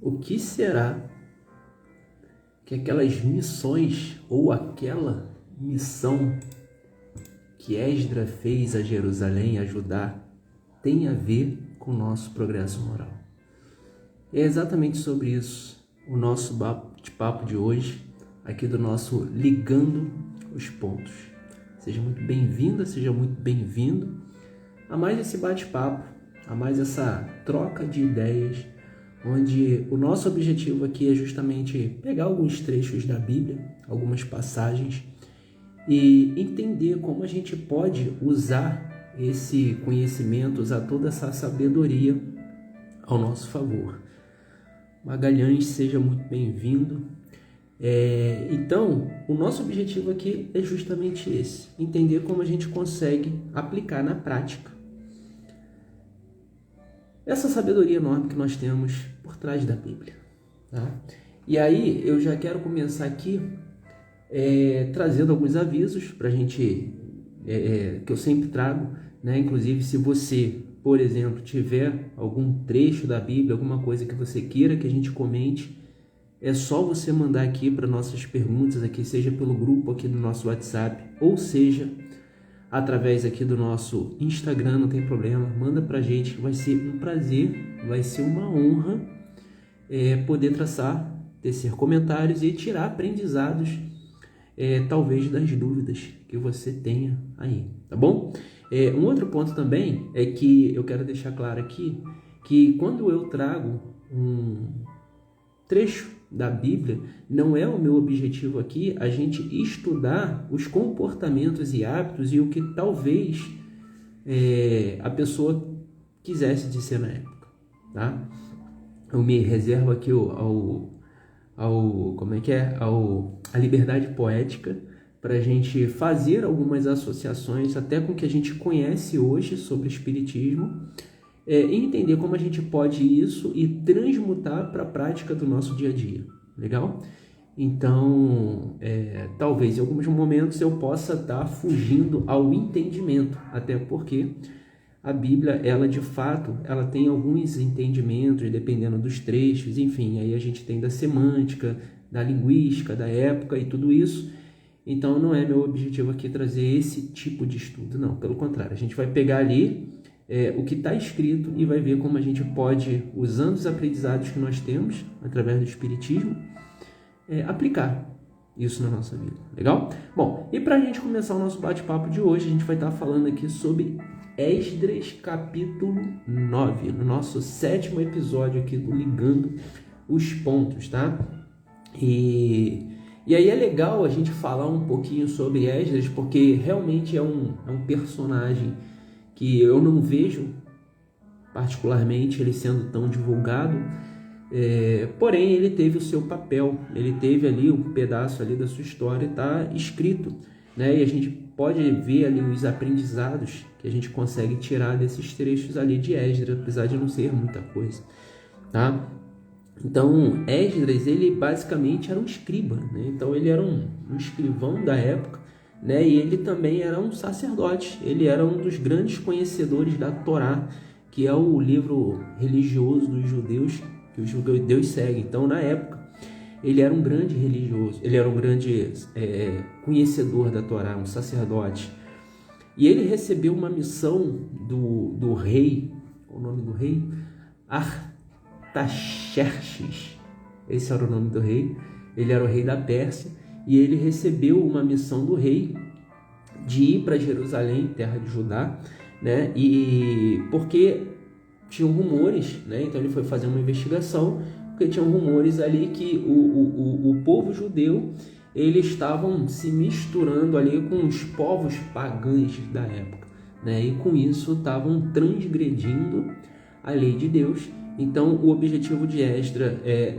o que será que aquelas missões ou aquela missão que Esdras fez a Jerusalém, a Judá, tem a ver com o nosso progresso moral? É exatamente sobre isso o nosso bate-papo de hoje, aqui do nosso Ligando os Pontos. Seja muito bem-vinda, seja muito bem-vindo a mais esse bate-papo, a mais essa troca de ideias, onde o nosso objetivo aqui é justamente pegar alguns trechos da Bíblia, algumas passagens, e entender como a gente pode usar esse conhecimento, usar toda essa sabedoria ao nosso favor. Magalhães, seja muito bem-vindo. Então, o nosso objetivo aqui é justamente esse, entender como a gente consegue aplicar na prática essa sabedoria enorme que nós temos por trás da Bíblia, tá? E aí, eu já quero começar aqui trazendo alguns avisos para a gente, que eu sempre trago, né? Inclusive, se você, por exemplo, tiver algum trecho da Bíblia, alguma coisa que você queira que a gente comente, é só você mandar aqui para nossas perguntas, aqui, seja pelo grupo aqui do nosso WhatsApp, ou seja, através aqui do nosso Instagram, não tem problema, manda para a gente, que vai ser um prazer, vai ser uma honra poder tecer comentários e tirar aprendizados, talvez das dúvidas que você tenha aí, tá bom? Um outro ponto também é que eu quero deixar claro aqui, que quando eu trago um trecho da Bíblia, não é o meu objetivo aqui a gente estudar os comportamentos e hábitos e o que talvez a pessoa quisesse dizer na época, tá? Eu me reservo aqui a liberdade poética para a gente fazer algumas associações até com o que a gente conhece hoje sobre o Espiritismo, e entender como a gente pode isso e transmutar para a prática do nosso dia a dia, legal? Então, talvez em alguns momentos eu possa estar fugindo ao entendimento, até porque a Bíblia, ela de fato, ela tem alguns entendimentos, dependendo dos trechos, enfim, aí a gente tem da semântica, da linguística, da época e tudo isso. Então, não é meu objetivo aqui trazer esse tipo de estudo, não, pelo contrário, a gente vai pegar ali o que está escrito e vai ver como a gente pode, usando os aprendizados que nós temos através do Espiritismo, aplicar isso na nossa vida, legal? Bom, e para a gente começar o nosso bate-papo de hoje, a gente vai estar falando aqui sobre Esdras capítulo 9, no nosso 7º episódio aqui do Ligando os Pontos, tá? E aí é legal a gente falar um pouquinho sobre Esdras, porque realmente é um personagem que eu não vejo particularmente ele sendo tão divulgado, porém ele teve o seu papel, ele teve ali um pedaço ali da sua história, está escrito, né? E a gente pode ver ali os aprendizados que a gente consegue tirar desses trechos ali de Esdras, apesar de não ser muita coisa, tá? Então, Esdras, ele basicamente era um escriba, né? Então ele era um escrivão da época, né? E ele também era um sacerdote, ele era um dos grandes conhecedores da Torá, que é o livro religioso dos judeus, que os judeus seguem. Então, na época, ele era um grande religioso, ele era um grande conhecedor da Torá, um sacerdote. E ele recebeu uma missão do rei, o nome do rei? Artaxerxes, esse era o nome do rei, ele era o rei da Pérsia, e ele recebeu uma missão do rei de ir para Jerusalém, terra de Judá, né? E porque tinham rumores, né? Então ele foi fazer uma investigação, porque tinham rumores ali que o povo judeu, eles estavam se misturando ali com os povos pagãos da época, né? E com isso estavam transgredindo a lei de Deus. Então o objetivo de Esdras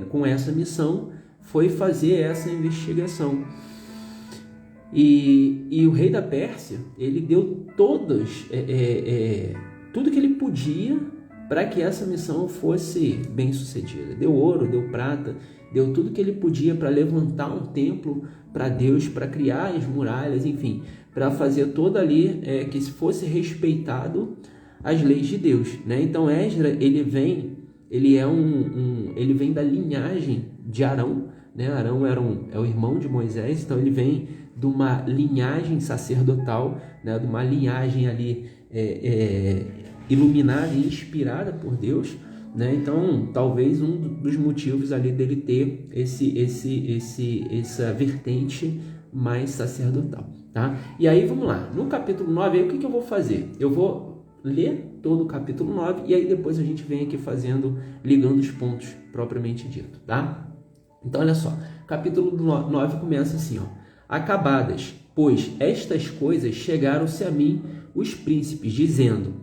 com essa missão foi fazer essa investigação. E o rei da Pérsia, ele deu tudo que ele podia para que essa missão fosse bem sucedida. Deu ouro, deu prata, deu tudo que ele podia para levantar um templo para Deus, para criar as muralhas, enfim, para fazer toda ali que se fosse respeitado as leis de Deus, né? Então Esdras, ele vem ele ele vem da linhagem de Arão, né? Arão é o irmão de Moisés, então ele vem de uma linhagem sacerdotal, né? De uma linhagem ali iluminada e inspirada por Deus, né? Então, talvez um dos motivos ali dele ter essa vertente mais sacerdotal, tá? E aí, vamos lá. No capítulo 9, aí, o que eu vou fazer? Eu vou ler todo o capítulo 9 e aí depois a gente vem aqui ligando os pontos propriamente dito, tá? Então, olha só. Capítulo 9 começa assim, ó. Acabadas, pois estas coisas chegaram-se a mim, os príncipes, dizendo: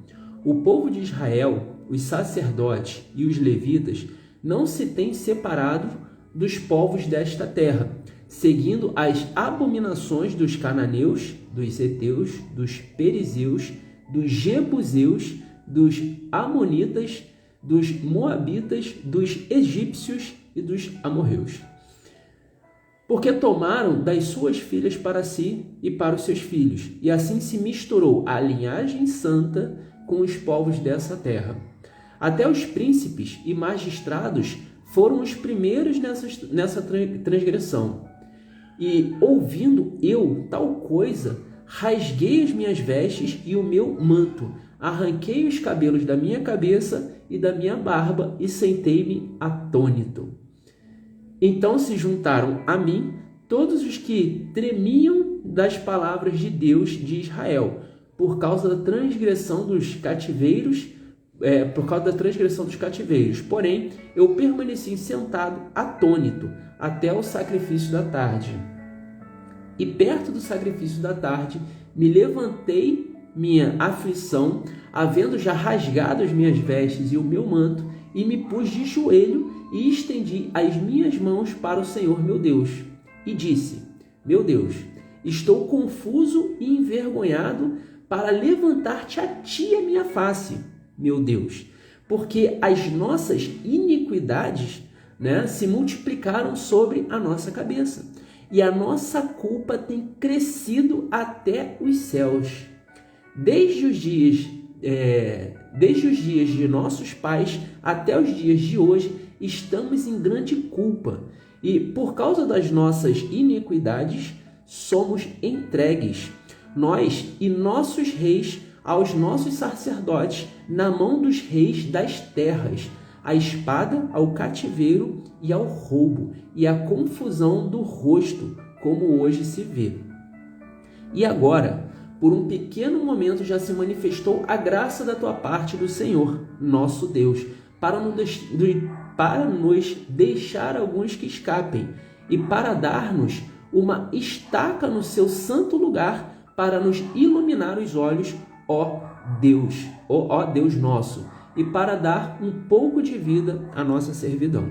o povo de Israel, os sacerdotes e os levitas não se têm separado dos povos desta terra, seguindo as abominações dos cananeus, dos heteus, dos perizeus, dos jebuseus, dos amonitas, dos moabitas, dos egípcios e dos amorreus. Porque tomaram das suas filhas para si e para os seus filhos, e assim se misturou a linhagem santa com os povos dessa terra. Até os príncipes e magistrados foram os primeiros nessa transgressão. E, ouvindo eu tal coisa, rasguei as minhas vestes e o meu manto, arranquei os cabelos da minha cabeça e da minha barba e sentei-me atônito. Então se juntaram a mim todos os que tremiam das palavras de Deus de Israel, por causa da transgressão dos cativeiros, Porém, eu permaneci sentado atônito até o sacrifício da tarde. E perto do sacrifício da tarde, me levantei minha aflição, havendo já rasgado as minhas vestes e o meu manto, e me pus de joelho e estendi as minhas mãos para o Senhor meu Deus. E disse: meu Deus, estou confuso e envergonhado para levantar-te a ti a minha face, meu Deus, porque as nossas iniquidades, né, se multiplicaram sobre a nossa cabeça, e a nossa culpa tem crescido até os céus. Desde os dias de nossos pais até os dias de hoje, estamos em grande culpa, e por causa das nossas iniquidades, somos entregues, nós e nossos reis, aos nossos sacerdotes, na mão dos reis das terras, a espada, ao cativeiro e ao roubo, e à confusão do rosto, como hoje se vê. E agora, por um pequeno momento já se manifestou a graça da tua parte do Senhor, nosso Deus, para nos deixar alguns que escapem, e para dar-nos uma estaca no seu santo lugar, para nos iluminar os olhos, ó Deus nosso, e para dar um pouco de vida à nossa servidão.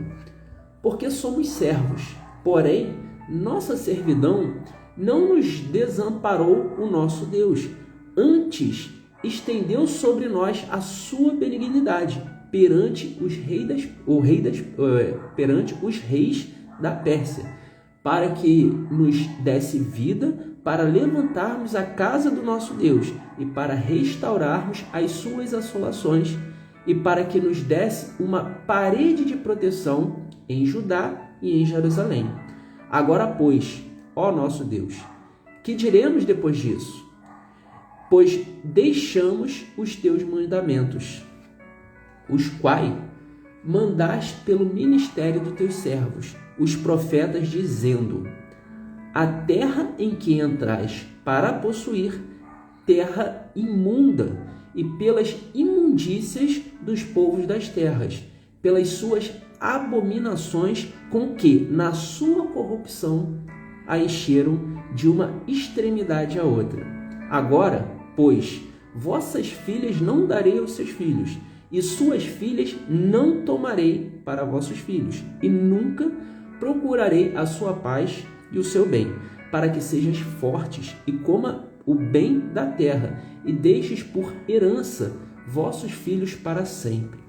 Porque somos servos, porém, nossa servidão não nos desamparou o nosso Deus, antes estendeu sobre nós a sua benignidade perante os reis da Pérsia, para que nos desse vida para levantarmos a casa do nosso Deus e para restaurarmos as suas assolações, e para que nos desse uma parede de proteção em Judá e em Jerusalém. Agora, pois, ó nosso Deus, que diremos depois disso? Pois deixamos os teus mandamentos, os quais mandaste pelo ministério dos teus servos, os profetas, dizendo: a terra em que entrais para possuir, terra imunda, e pelas imundícias dos povos das terras, pelas suas abominações com que, na sua corrupção, a encheram de uma extremidade à outra. Agora, pois, vossas filhas não darei aos seus filhos, e suas filhas não tomarei para vossos filhos, e nunca procurarei a sua paz e o seu bem, para que sejais fortes e coma o bem da terra, e deixes por herança vossos filhos para sempre.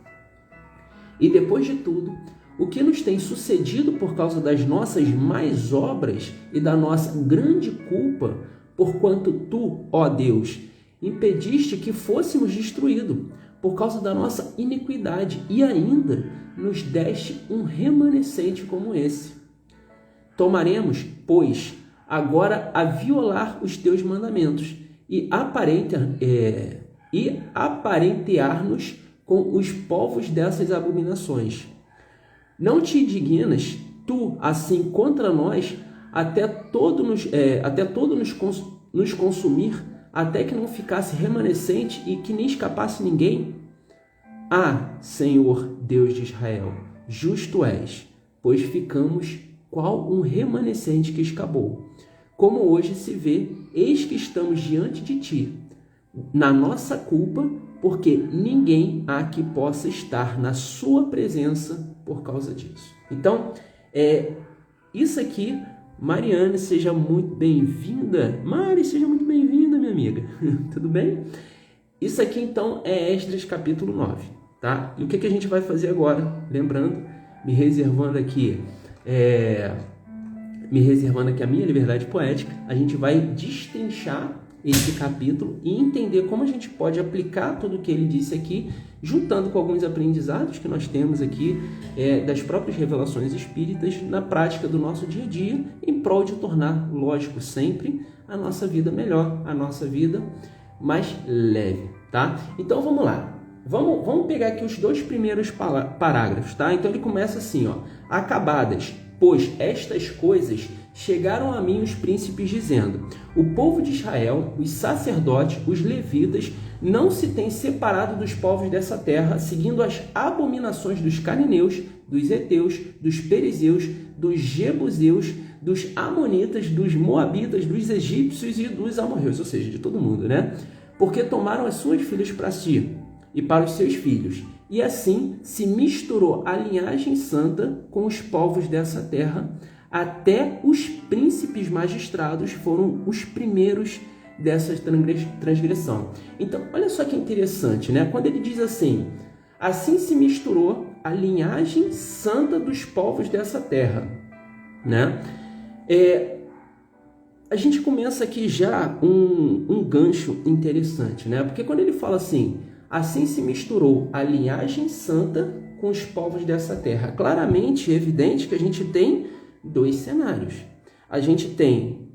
E depois de tudo, o que nos tem sucedido por causa das nossas más obras e da nossa grande culpa, porquanto tu, ó Deus, impediste que fôssemos destruídos, por causa da nossa iniquidade, e ainda nos deste um remanescente como esse. Tomaremos, pois, agora a violar os teus mandamentos e aparentear-nos com os povos dessas abominações. Não te indignas tu, assim, contra nós, até todo nos consumir, até que não ficasse remanescente e que nem escapasse ninguém? Ah, Senhor Deus de Israel, justo és, pois ficamos qual um remanescente que escapou. Como hoje se vê, eis que estamos diante de ti, na nossa culpa, porque ninguém há que possa estar na sua presença por causa disso. Então, isso aqui, Mariane, seja muito bem-vinda. Mari, seja muito bem-vinda, minha amiga. Tudo bem? Isso aqui, então, é Esdras capítulo 9, tá? E o que a gente vai fazer agora? Lembrando, me reservando aqui a minha liberdade poética, a gente vai destrinchar esse capítulo e entender como a gente pode aplicar tudo o que ele disse aqui, juntando com alguns aprendizados que nós temos aqui das próprias revelações espíritas na prática do nosso dia a dia, em prol de tornar, lógico, sempre a nossa vida melhor, a nossa vida mais leve, tá? Então vamos lá. Vamos pegar aqui os 2 primeiros parágrafos, tá? Então ele começa assim, ó: acabadas, pois estas coisas chegaram a mim os príncipes dizendo: o povo de Israel, os sacerdotes, os levitas, não se têm separado dos povos dessa terra, seguindo as abominações dos cananeus, dos heteus, dos perizeus, dos jebuseus, dos amonitas, dos moabitas, dos egípcios e dos amorreus, ou seja, de todo mundo, né? Porque tomaram as suas filhas para si e para os seus filhos, e assim se misturou a linhagem santa com os povos dessa terra. Até os príncipes magistrados foram os primeiros dessa transgressão. Então, olha só que interessante, né? Quando ele diz assim se misturou a linhagem santa dos povos dessa terra, né? A gente começa aqui já um gancho interessante, né? Porque quando ele fala assim se misturou a linhagem santa com os povos dessa terra, claramente é evidente que a gente tem 2 cenários. A gente tem,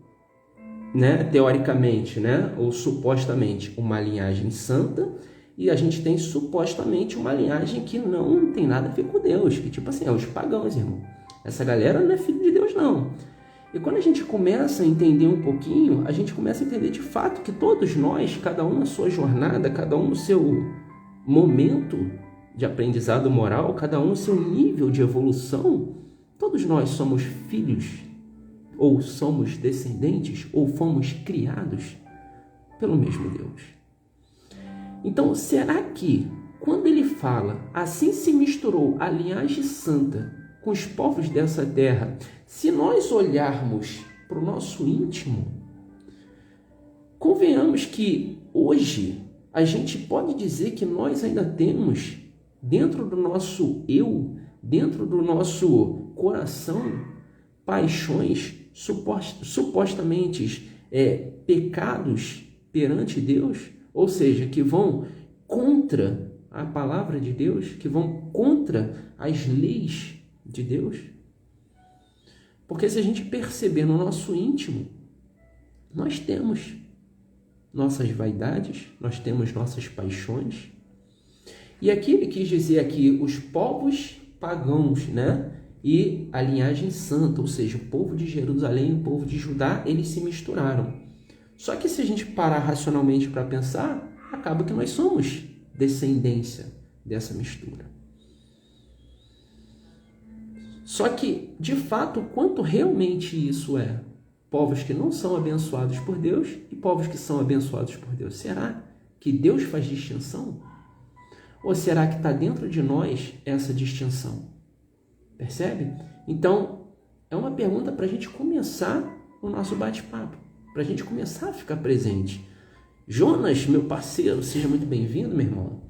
né, teoricamente, né, ou supostamente, uma linhagem santa, e a gente tem supostamente uma linhagem que não tem nada a ver com Deus, que tipo assim, os pagãos, irmão. Essa galera não é filho de Deus, não. E quando a gente começa a entender um pouquinho, a gente começa a entender de fato que todos nós, cada um na sua jornada, cada um no seu momento de aprendizado moral, cada um no seu nível de evolução, todos nós somos filhos, ou somos descendentes, ou fomos criados pelo mesmo Deus. Então, será que, quando ele fala, assim se misturou a linhagem santa com os povos dessa terra, se nós olharmos para o nosso íntimo, convenhamos que hoje a gente pode dizer que nós ainda temos, dentro do nosso eu, dentro do nosso coração, paixões supostamente pecados perante Deus, ou seja, que vão contra a palavra de Deus, que vão contra as leis de Deus. Porque se a gente perceber no nosso íntimo, nós temos nossas vaidades, nós temos nossas paixões. E aqui ele quis dizer aqui os povos pagãos, né? E a linhagem santa, ou seja, o povo de Jerusalém e o povo de Judá, eles se misturaram. Só que se a gente parar racionalmente para pensar, acaba que nós somos descendência dessa mistura. Só que, de fato, quanto realmente isso é? Povos que não são abençoados por Deus e povos que são abençoados por Deus. Será que Deus faz distinção? Ou será que está dentro de nós essa distinção? Percebe? Então, é uma pergunta para a gente começar o nosso bate-papo, para a gente começar a ficar presente. Jonas, meu parceiro, seja muito bem-vindo, meu irmão.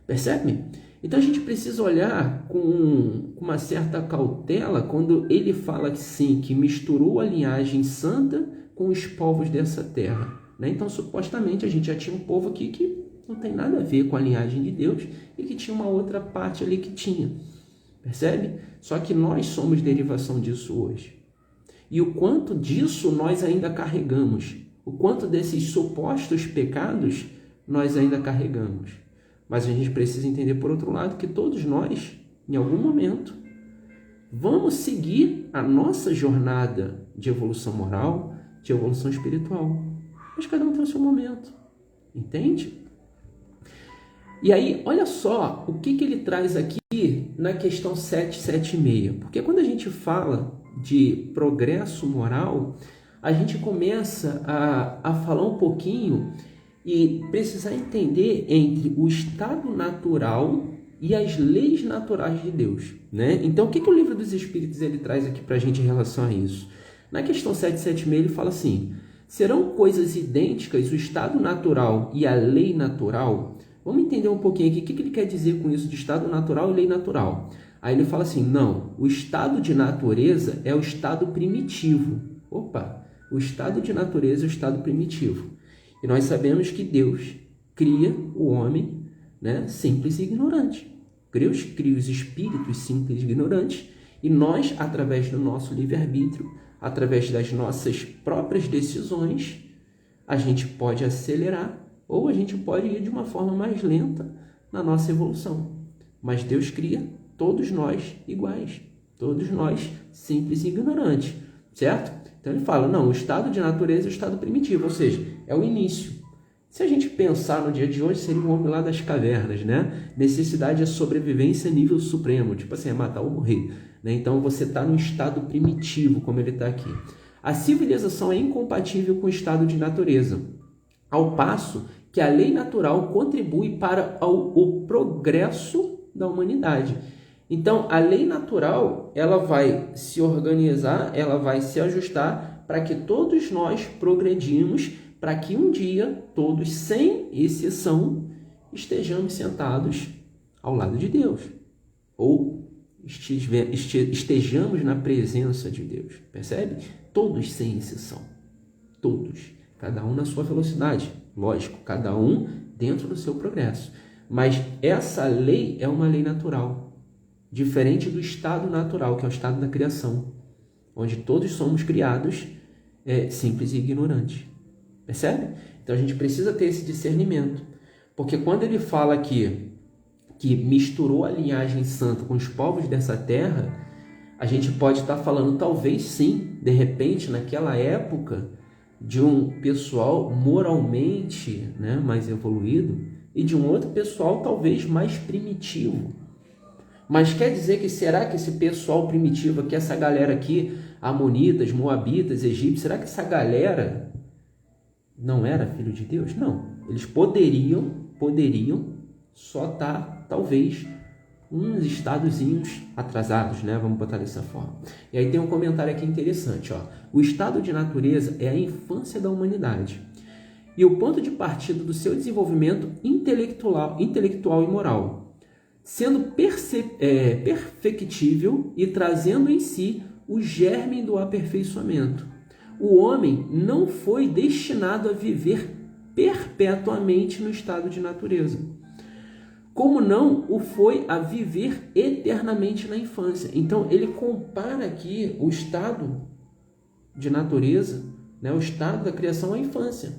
Percebe? Então, a gente precisa olhar com uma certa cautela quando ele fala que sim, que misturou a linhagem santa com os povos dessa terra. Né? Então, supostamente, a gente já tinha um povo aqui que não tem nada a ver com a linhagem de Deus e que tinha uma outra parte ali que tinha. Percebe? Só que nós somos derivação disso hoje. E o quanto disso nós ainda carregamos, o quanto desses supostos pecados nós ainda carregamos. Mas a gente precisa entender, por outro lado, que todos nós, em algum momento, vamos seguir a nossa jornada de evolução moral, de evolução espiritual. Mas cada um tem o seu momento. Entende? E aí, olha só o que ele traz aqui na questão 776. Porque quando a gente fala de progresso moral, a gente começa a falar um pouquinho e precisar entender entre o estado natural e as leis naturais de Deus, né? Então, o que o Livro dos Espíritos ele traz aqui para a gente em relação a isso? Na questão 776, ele fala assim: serão coisas idênticas o estado natural e a lei natural? Vamos entender um pouquinho aqui o que ele quer dizer com isso de estado natural e lei natural. Aí ele fala assim, não, o estado de natureza é o estado primitivo. Opa, o estado de natureza é o estado primitivo. E nós sabemos que Deus cria o homem, né, simples e ignorante. Deus cria os espíritos simples e ignorantes e nós, através do nosso livre-arbítrio, através das nossas próprias decisões, a gente pode acelerar ou a gente pode ir de uma forma mais lenta na nossa evolução. Mas Deus cria todos nós iguais, todos nós simples e ignorantes, certo? Então ele fala, não, o estado de natureza é o estado primitivo, ou seja, é o início. Se a gente pensar no dia de hoje, seria um homem lá das cavernas, né? Necessidade é sobrevivência nível supremo, tipo assim, é matar ou morrer, né? Então você está no estado primitivo, como ele está aqui. A civilização é incompatível com o estado de natureza, ao passo que a lei natural contribui para o progresso da humanidade. Então, a lei natural, ela vai se organizar, ela vai se ajustar para que todos nós progredimos, para que um dia, todos, sem exceção, estejamos sentados ao lado de Deus. Ou estejamos na presença de Deus. Percebe? Todos sem exceção. Todos. Cada um na sua velocidade. Lógico, cada um dentro do seu progresso. Mas essa lei é uma lei natural. Diferente do estado natural, que é o estado da criação. Onde todos somos criados simples e ignorantes. Percebe? Então a gente precisa ter esse discernimento. Porque quando ele fala aqui que misturou a linhagem santa com os povos dessa terra, a gente pode estar falando, talvez sim, de repente, naquela época, de um pessoal moralmente, né, mais evoluído e de um outro pessoal talvez mais primitivo. Mas quer dizer que será que esse pessoal primitivo aqui, essa galera aqui, amonitas, moabitas, egípcios, será que essa galera não era filho de Deus? Não. Eles poderiam só estar, talvez, uns estadozinhos atrasados, né? Vamos botar dessa forma. E aí tem um comentário aqui interessante, ó. O estado de natureza é a infância da humanidade e o ponto de partida do seu desenvolvimento intelectual e moral, sendo perfectível e trazendo em si o germe do aperfeiçoamento. O homem não foi destinado a viver perpetuamente no estado de natureza, como não o foi a viver eternamente na infância. Então, ele compara aqui o estado de natureza, né, o estado da criação à infância.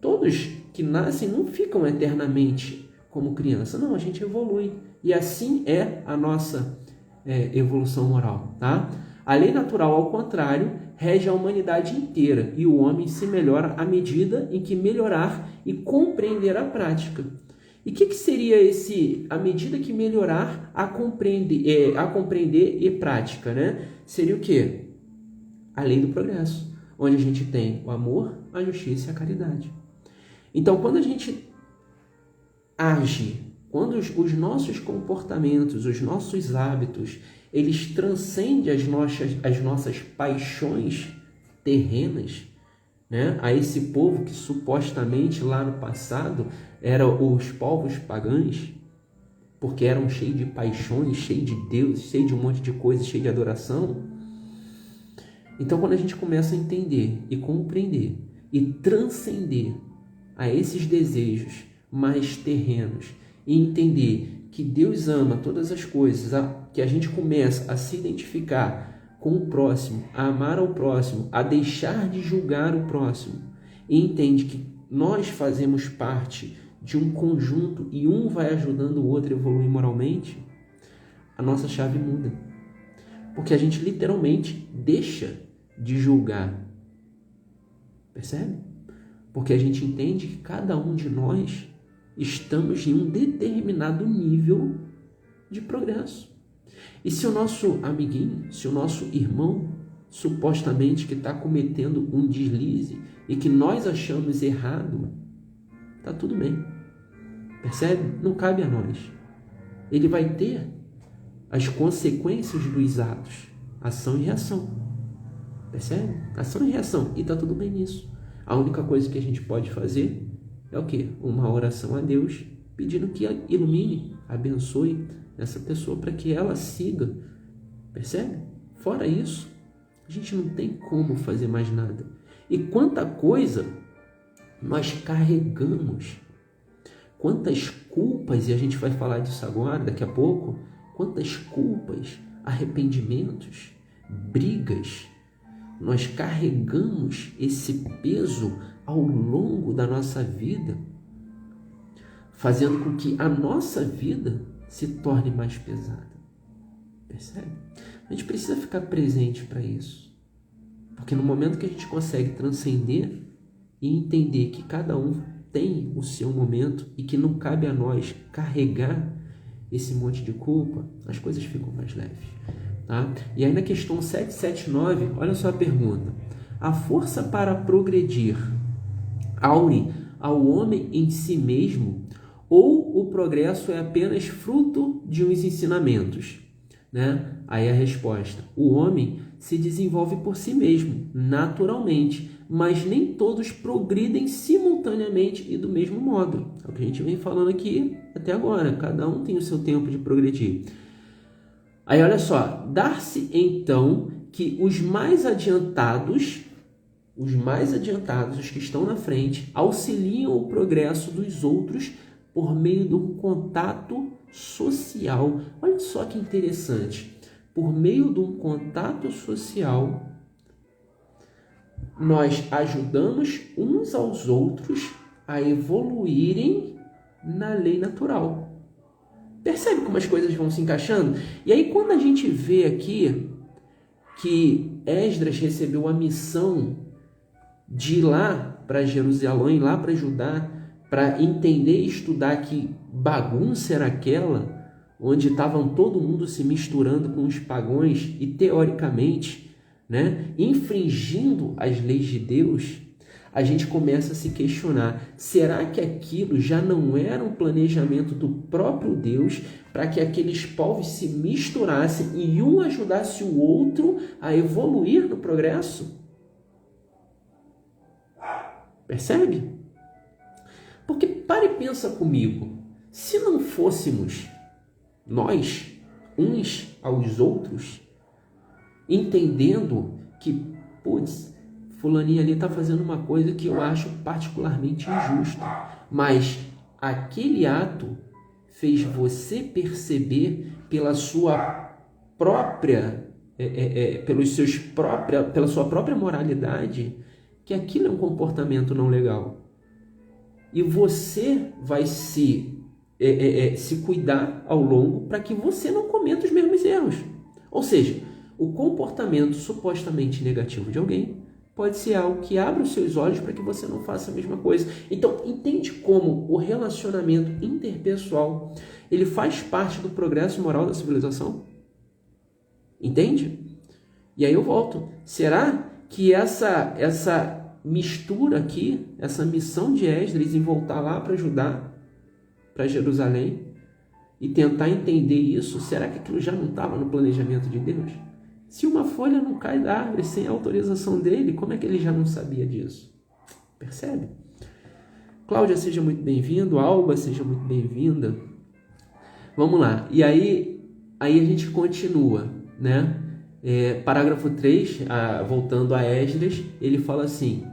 Todos que nascem não ficam eternamente como criança, não, a gente evolui. E assim é a nossa evolução moral, tá? A lei natural, ao contrário, rege a humanidade inteira e o homem se melhora à medida em que melhorar e compreender a prática. E o que seria esse, à medida que melhorar, a compreender e prática, né? Seria o quê? A lei do progresso, onde a gente tem o amor, a justiça e a caridade. Então, quando a gente age, quando os nossos comportamentos, os nossos hábitos, eles transcendem as nossas paixões terrenas, né? A esse povo que supostamente lá no passado eram os povos pagãos, porque eram cheios de paixões, cheios de Deus, cheios de um monte de coisas, cheios de adoração. Então, quando a gente começa a entender e compreender e transcender a esses desejos mais terrenos e entender que Deus ama todas as coisas, que a gente começa a se identificar com o próximo, a amar ao próximo, a deixar de julgar o próximo e entende que nós fazemos parte de um conjunto e um vai ajudando o outro a evoluir moralmente, a nossa chave muda. Porque a gente literalmente deixa de julgar. Percebe? Porque a gente entende que cada um de nós estamos em um determinado nível de progresso. E se o nosso amiguinho, se o nosso irmão, supostamente que está cometendo um deslize e que nós achamos errado, tá tudo bem. Percebe? Não cabe a nós. Ele vai ter as consequências dos atos, ação e reação. Percebe? Ação e reação. E tá tudo bem nisso. A única coisa que a gente pode fazer é o quê? Uma oração a Deus, pedindo que ilumine, abençoe essa pessoa para que ela siga. Percebe? Fora isso, a gente não tem como fazer mais nada. E quanta coisa nós carregamos, quantas culpas, e a gente vai falar disso agora, daqui a pouco, quantas culpas, arrependimentos, brigas, nós carregamos esse peso ao longo da nossa vida, fazendo com que a nossa vida se torne mais pesada. Percebe? A gente precisa ficar presente para isso. Porque no momento que a gente consegue transcender e entender que cada um tem o seu momento e que não cabe a nós carregar esse monte de culpa, as coisas ficam mais leves. Tá? E aí na questão 779, olha só a pergunta. A força para progredir aure ao homem em si mesmo ou o progresso é apenas fruto de uns ensinamentos? Né? Aí a resposta, o homem se desenvolve por si mesmo, naturalmente, mas nem todos progridem simultaneamente e do mesmo modo. É o que a gente vem falando aqui até agora, cada um tem o seu tempo de progredir. Aí olha só, dar-se então que os mais adiantados, os que estão na frente, auxiliam o progresso dos outros por meio de um contato social. Olha só que interessante. Por meio de um contato social, nós ajudamos uns aos outros a evoluírem na lei natural. Percebe como as coisas vão se encaixando? E aí quando a gente vê aqui que Esdras recebeu a missão de ir lá para Jerusalém, lá para Judá, para entender e estudar que bagunça era aquela, onde estavam todo mundo se misturando com os pagãos e teoricamente, né, infringindo as leis de Deus, a gente começa a se questionar, será que aquilo já não era um planejamento do próprio Deus para que aqueles povos se misturassem e um ajudasse o outro a evoluir no progresso? Percebe? Porque para e pensa comigo, se não fôssemos nós, uns aos outros, entendendo que, putz, fulaninho ali está fazendo uma coisa que eu acho particularmente injusta, mas aquele ato fez você perceber pela sua própria, pela sua própria moralidade que aquilo é um comportamento não legal. E você vai se cuidar ao longo para que você não cometa os mesmos erros. Ou seja, o comportamento supostamente negativo de alguém pode ser algo que abra os seus olhos para que você não faça a mesma coisa. Então, entende como o relacionamento interpessoal ele faz parte do progresso moral da civilização? Entende? E aí eu volto. Será que essa mistura aqui, essa missão de Esdras em voltar lá para Judá, para Jerusalém, e tentar entender isso, será que aquilo já não estava no planejamento de Deus? Se uma folha não cai da árvore sem a autorização dele, como é que ele já não sabia disso? Percebe? Cláudia, seja muito bem-vindo. Alba, seja muito bem-vinda. Vamos lá. E aí a gente continua, né? Parágrafo 3, voltando a Esdras, ele fala assim: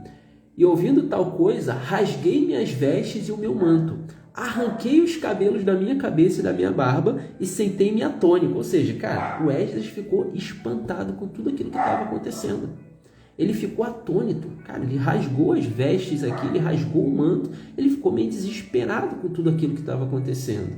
e ouvindo tal coisa, rasguei minhas vestes e o meu manto, arranquei os cabelos da minha cabeça e da minha barba e sentei-me atônito. Ou seja, cara, o Esdras ficou espantado com tudo aquilo que estava acontecendo. Ele ficou atônito, cara, ele rasgou as vestes aqui, ele rasgou o manto, ele ficou meio desesperado com tudo aquilo que estava acontecendo,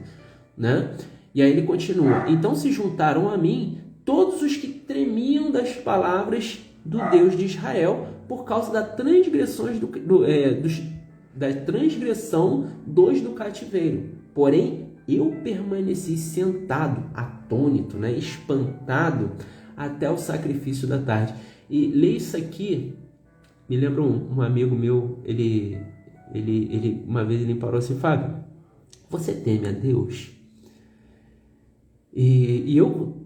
né? E aí ele continua: então se juntaram a mim todos os que tremiam das palavras do Deus de Israel por causa da transgressão dos do cativeiro. Porém, eu permaneci sentado, atônito, né, espantado, até o sacrifício da tarde. E ler isso aqui me lembra um amigo meu, ele uma vez ele parou assim: Fábio, você teme a Deus? E eu,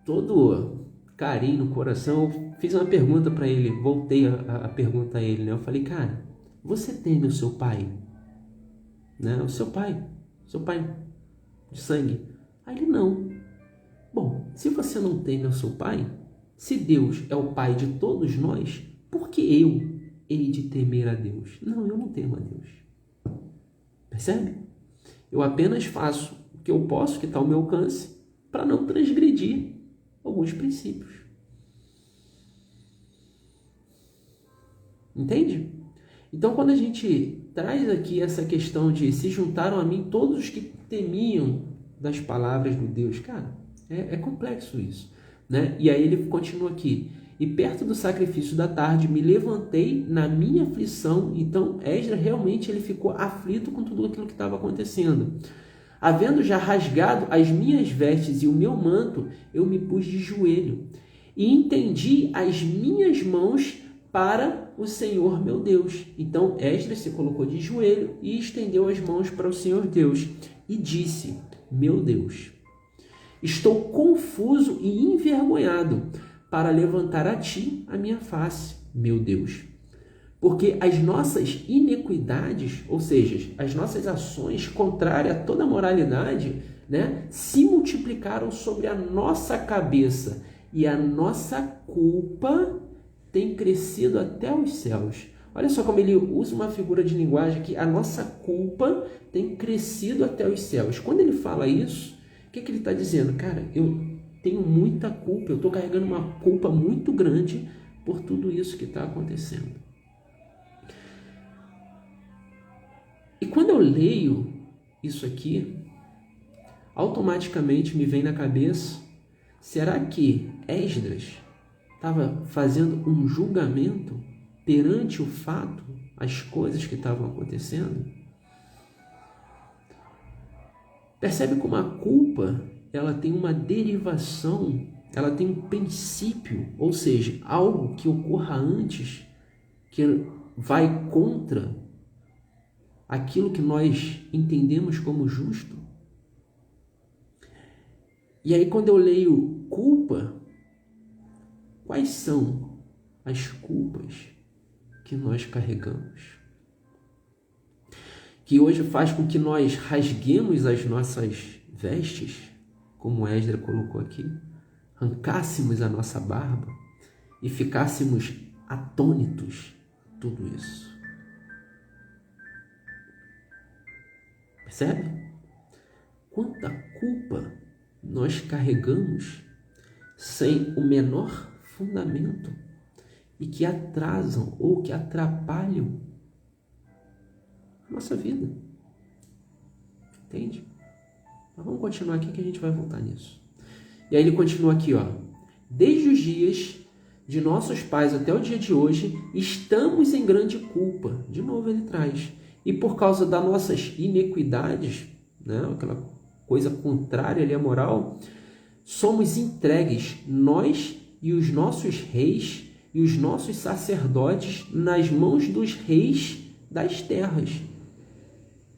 todo carinho no coração, eu fiz uma pergunta para ele, voltei a pergunta a ele, né? Eu falei: cara, você teme o seu pai? Né? O seu pai de sangue? Aí ele: não. Bom, se você não teme o seu pai, se Deus é o pai de todos nós, por que eu hei de temer a Deus? Não, eu não temo a Deus. Percebe? Eu apenas faço o que eu posso, que está ao meu alcance, para não transgredir alguns princípios. Entende? Então, quando a gente traz aqui essa questão de se juntaram a mim todos os que temiam das palavras do Deus, cara, é complexo isso, né? E aí ele continua aqui: e perto do sacrifício da tarde me levantei na minha aflição. Então Esdras realmente ele ficou aflito com tudo aquilo que estava acontecendo. Havendo já rasgado as minhas vestes e o meu manto, eu me pus de joelho e entendi as minhas mãos para o Senhor meu Deus. Então Esdras se colocou de joelho e estendeu as mãos para o Senhor Deus e disse: meu Deus, estou confuso e envergonhado para levantar a ti a minha face, meu Deus. Porque as nossas iniquidades, ou seja, as nossas ações contrárias a toda moralidade, né, se multiplicaram sobre a nossa cabeça e a nossa culpa tem crescido até os céus. Olha só como ele usa uma figura de linguagem que a nossa culpa tem crescido até os céus. Quando ele fala isso, o que ele está dizendo? Cara, eu tenho muita culpa, eu estou carregando uma culpa muito grande por tudo isso que está acontecendo. E quando eu leio isso aqui, automaticamente me vem na cabeça: será que Esdras estava fazendo um julgamento perante o fato, as coisas que estavam acontecendo? Percebe como a culpa, ela tem uma derivação, ela tem um princípio, ou seja, algo que ocorra antes, que vai contra aquilo que nós entendemos como justo. E aí quando eu leio culpa, quais são as culpas que nós carregamos? Que hoje faz com que nós rasguemos as nossas vestes, como Esdras colocou aqui, arrancássemos a nossa barba e ficássemos atônitos, tudo isso. Percebe? Quanta culpa nós carregamos sem o menor fundamento e que atrasam ou que atrapalham a nossa vida. Entende? Mas vamos continuar aqui que a gente vai voltar nisso. E aí ele continua aqui, ó: desde os dias de nossos pais até o dia de hoje, estamos em grande culpa. De novo ele traz. E por causa das nossas iniquidades, né, aquela coisa contrária ali à moral, somos entregues, nós e os nossos reis e os nossos sacerdotes, nas mãos dos reis das terras.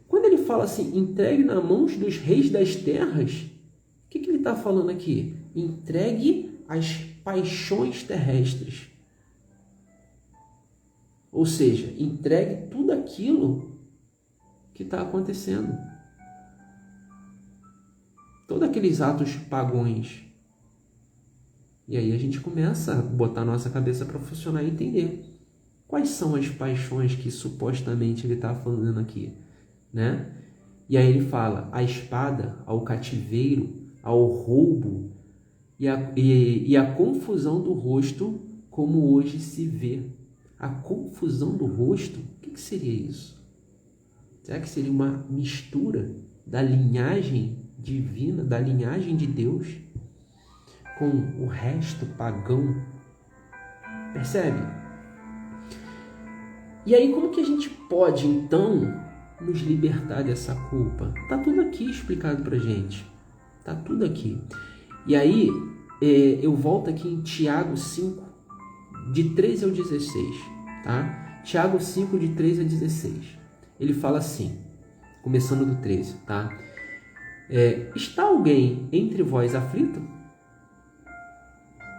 Quando ele fala assim, entregue nas mãos dos reis das terras, o que ele está falando aqui? Entregue às paixões terrestres. Ou seja, entregue tudo aquilo que está acontecendo. Todos aqueles atos pagões. E aí a gente começa a botar a nossa cabeça para funcionar e entender quais são as paixões que supostamente ele está falando aqui, né? E aí ele fala: a espada, ao cativeiro, ao roubo e a confusão do rosto, como hoje se vê. A confusão do rosto, o que seria isso? Será que seria uma mistura da linhagem divina, da linhagem de Deus, com o resto pagão? Percebe? E aí, como que a gente pode, então, nos libertar dessa culpa? Tá tudo aqui explicado pra gente. Tá tudo aqui. E aí, eu volto aqui em Tiago 5, de 13 ao 16, tá? Tiago 5, de 13 a 16. Ele fala assim, começando do 13, tá? Está alguém entre vós aflito?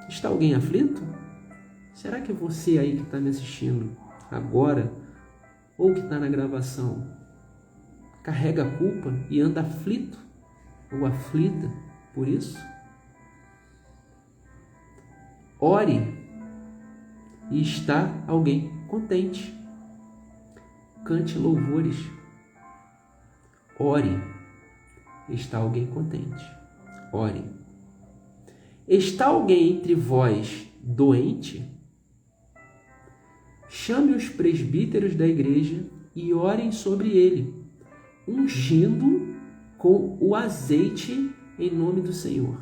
Está alguém aflito? Será que você aí que está me assistindo agora, ou que está na gravação, carrega a culpa e anda aflito ou aflita por isso? Ore e está alguém contente. Cante louvores. Ore. Está alguém contente. Ore. Está alguém entre vós doente? Chame os presbíteros da igreja e orem sobre ele, ungindo com o azeite em nome do Senhor.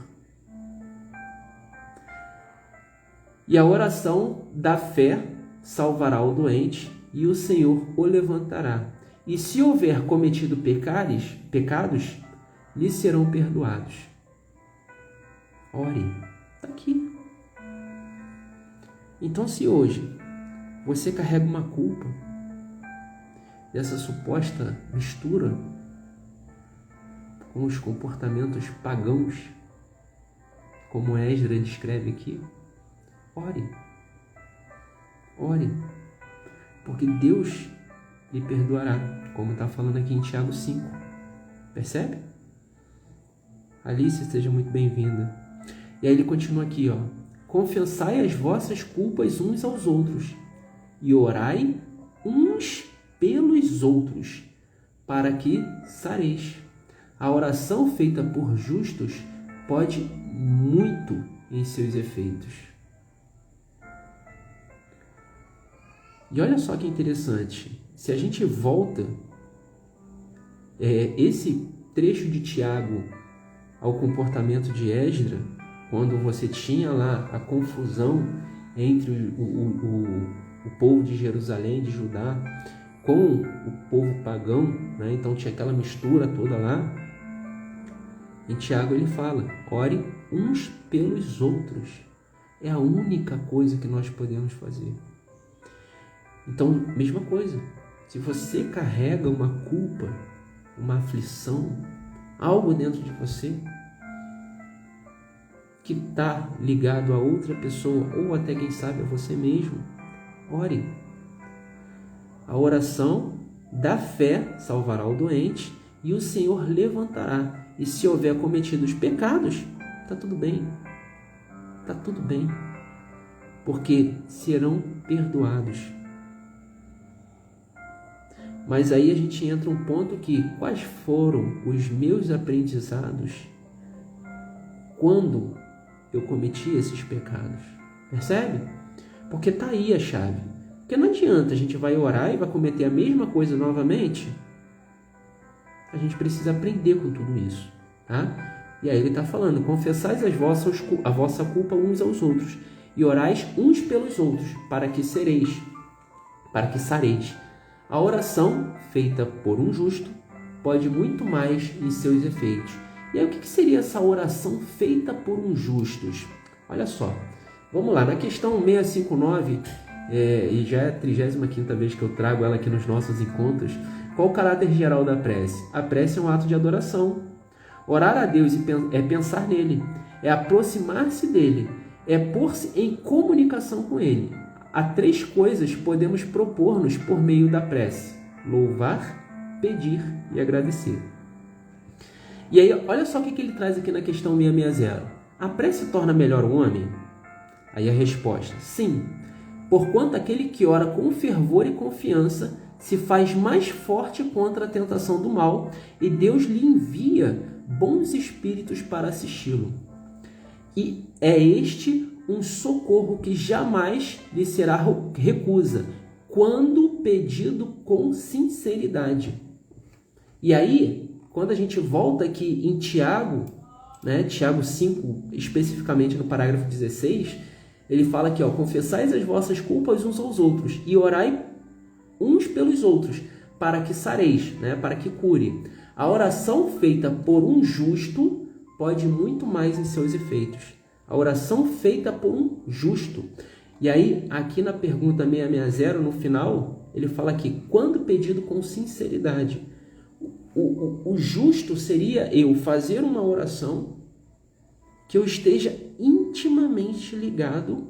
E a oração da fé salvará o doente, e o Senhor o levantará. E se houver cometido pecados, lhe serão perdoados. Ore, está aqui. Então, se hoje você carrega uma culpa dessa suposta mistura com os comportamentos pagãos, como Esdras descreve aqui, ore. Ore. Porque Deus lhe perdoará, como está falando aqui em Tiago 5. Percebe? Alice, seja muito bem-vinda. E aí ele continua aqui, ó. Confessai as vossas culpas uns aos outros e orai uns pelos outros, para que sareis. A oração feita por justos pode muito em seus efeitos. E olha só que interessante, se a gente volta esse trecho de Tiago ao comportamento de Esdras, quando você tinha lá a confusão entre o povo de Jerusalém, de Judá, com o povo pagão, né? Então tinha aquela mistura toda lá. Em Tiago ele fala, ore uns pelos outros. É a única coisa que nós podemos fazer. Então, mesma coisa, se você carrega uma culpa, uma aflição, algo dentro de você que está ligado a outra pessoa, ou até quem sabe a você mesmo, ore. A oração da fé salvará o doente e o Senhor levantará. E se houver cometido os pecados, está tudo bem. Está tudo bem. Porque serão perdoados. Mas aí a gente entra um ponto que, quais foram os meus aprendizados quando eu cometi esses pecados? Percebe? Porque está aí a chave. Porque não adianta, a gente vai orar e vai cometer a mesma coisa novamente. A gente precisa aprender com tudo isso, tá? E aí ele está falando, confessais a vossa culpa uns aos outros e orais uns pelos outros, para que sareis. A oração feita por um justo pode muito mais em seus efeitos. E aí o que seria essa oração feita por um justo? Olha só, vamos lá, na questão 659, e já é a 35ª vez que eu trago ela aqui nos nossos encontros, qual o caráter geral da prece? A prece é um ato de adoração. Orar a Deus é pensar nele, é aproximar-se dele, é pôr-se em comunicação com ele. Há 3 coisas podemos propor-nos por meio da prece: louvar, pedir e agradecer. E aí, olha só o que ele traz aqui na questão 660. A prece torna melhor o homem? Aí a resposta, sim, porquanto aquele que ora com fervor e confiança se faz mais forte contra a tentação do mal, e Deus lhe envia bons espíritos para assisti-lo. E é este um socorro que jamais lhe será recusa, quando pedido com sinceridade. E aí, quando a gente volta aqui em Tiago, Tiago 5, especificamente no parágrafo 16, ele fala aqui, confessais as vossas culpas uns aos outros e orai uns pelos outros, para que sareis, para que cure. A oração feita por um justo pode muito mais em seus efeitos. A oração feita por um justo. E aí, aqui na pergunta 660, no final, ele fala aqui, quando pedido com sinceridade. O justo seria eu fazer uma oração que eu esteja intimamente ligado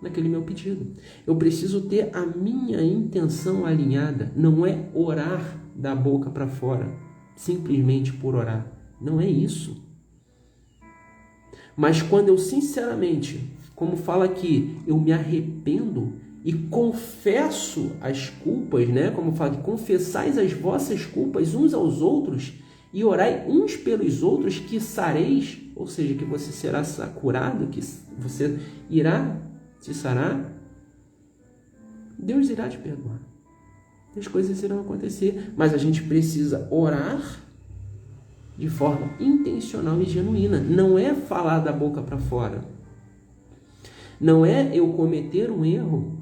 naquele meu pedido. Eu preciso ter a minha intenção alinhada. Não é orar da boca para fora, simplesmente por orar. Não é isso. Mas quando eu sinceramente, como fala aqui, eu me arrependo e confesso as culpas, como fala aqui, confessais as vossas culpas uns aos outros e orai uns pelos outros, que sareis, ou seja, que você será curado, que você irá se sarar, Deus irá te perdoar. As coisas irão acontecer, mas a gente precisa orar de forma intencional e genuína. Não é falar da boca para fora. Não é eu cometer um erro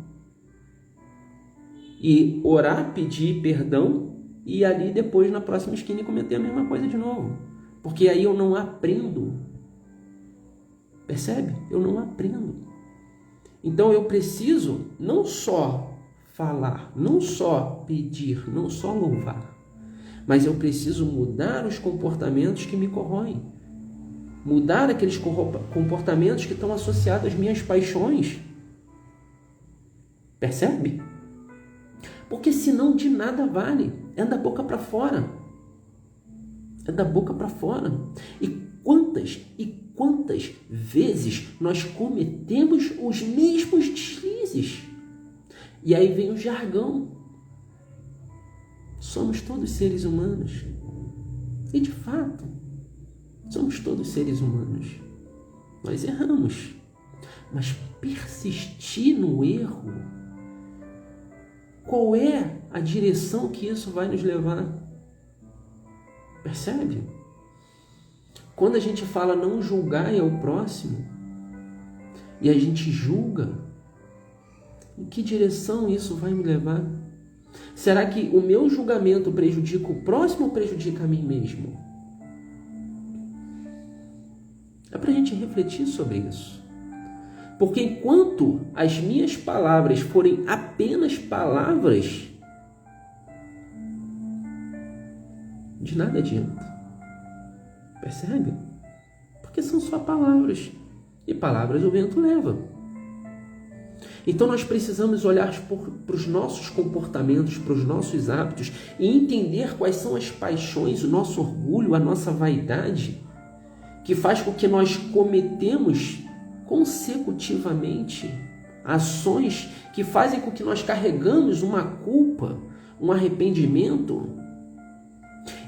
e orar, pedir perdão e ali depois na próxima esquina cometer a mesma coisa de novo. Porque aí eu não aprendo. Percebe? Eu não aprendo. Então eu preciso não só falar, não só pedir, não só louvar, mas eu preciso mudar os comportamentos que me corroem. Mudar aqueles comportamentos que estão associados às minhas paixões. Percebe? Porque senão de nada vale. É da boca para fora. É da boca para fora. E quantas vezes nós cometemos os mesmos deslizes? E aí vem o jargão. Somos todos seres humanos. E de fato, somos todos seres humanos. Nós erramos. Mas persistir no erro, qual é a direção que isso vai nos levar? Percebe? Quando a gente fala não julgai ao próximo, e a gente julga, em que direção isso vai me levar? Será que o meu julgamento prejudica o próximo ou prejudica a mim mesmo? É para a gente refletir sobre isso. Porque enquanto as minhas palavras forem apenas palavras, de nada adianta. Percebe? Porque são só palavras. E palavras o vento leva. Então nós precisamos olhar para os nossos comportamentos, para os nossos hábitos e entender quais são as paixões, o nosso orgulho, a nossa vaidade, que faz com que nós cometemos consecutivamente ações que fazem com que nós carregamos uma culpa, um arrependimento.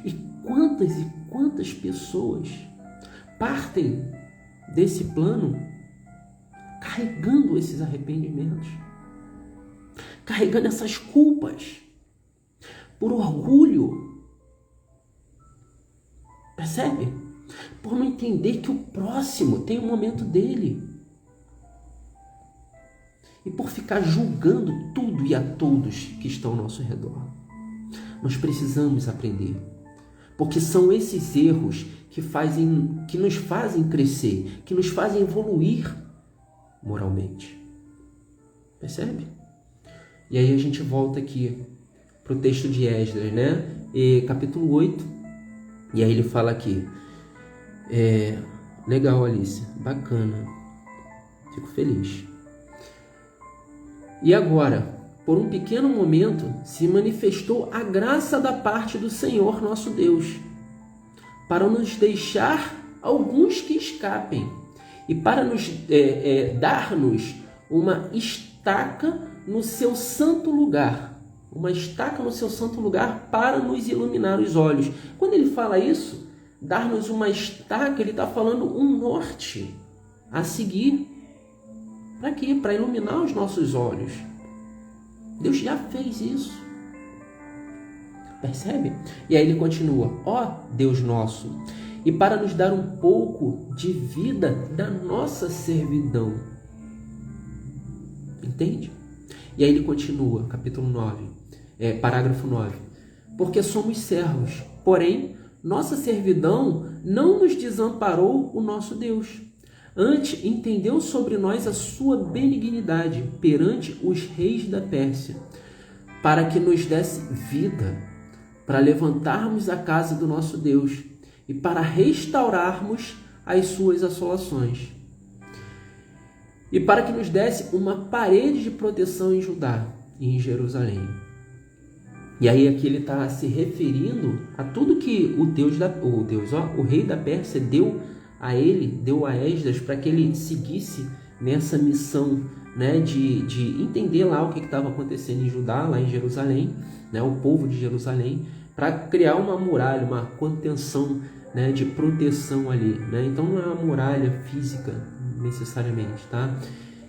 E quantas pessoas partem desse plano carregando esses arrependimentos, carregando essas culpas por orgulho. Percebe? Por não entender que o próximo tem o momento dele. E por ficar julgando tudo e a todos que estão ao nosso redor. Nós precisamos aprender. Porque são esses erros que nos fazem crescer, que nos fazem evoluir moralmente. Percebe? E aí a gente volta aqui para o texto de Esdras, capítulo 8. E aí ele fala aqui. Legal, Alice. Bacana. Fico feliz. E agora, por um pequeno momento, se manifestou a graça da parte do Senhor nosso Deus, para nos deixar alguns que escapem, e para nos dar-nos uma estaca no seu santo lugar. Uma estaca no seu santo lugar para nos iluminar os olhos. Quando ele fala isso, dar-nos uma estaca, ele está falando um norte a seguir. Para quê? Para iluminar os nossos olhos. Deus já fez isso. Percebe? E aí ele continua: ó Deus nosso, e para nos dar um pouco de vida da nossa servidão. Entende? E aí ele continua, capítulo 9, parágrafo 9. Porque somos servos, porém, nossa servidão não nos desamparou o nosso Deus. Antes, entendeu sobre nós a sua benignidade perante os reis da Pérsia, para que nos desse vida, para levantarmos a casa do nosso Deus e para restaurarmos as suas assolações, e para que nos desse uma parede de proteção em Judá e em Jerusalém. E aí aqui ele está se referindo a tudo que o rei da Pérsia deu a ele, deu a Esdras, para que ele seguisse nessa missão, né, de entender lá o que estava acontecendo em Judá, lá em Jerusalém, né, o povo de Jerusalém, para criar uma muralha, uma contenção, né, de proteção ali, né? Então não é uma muralha física necessariamente, tá?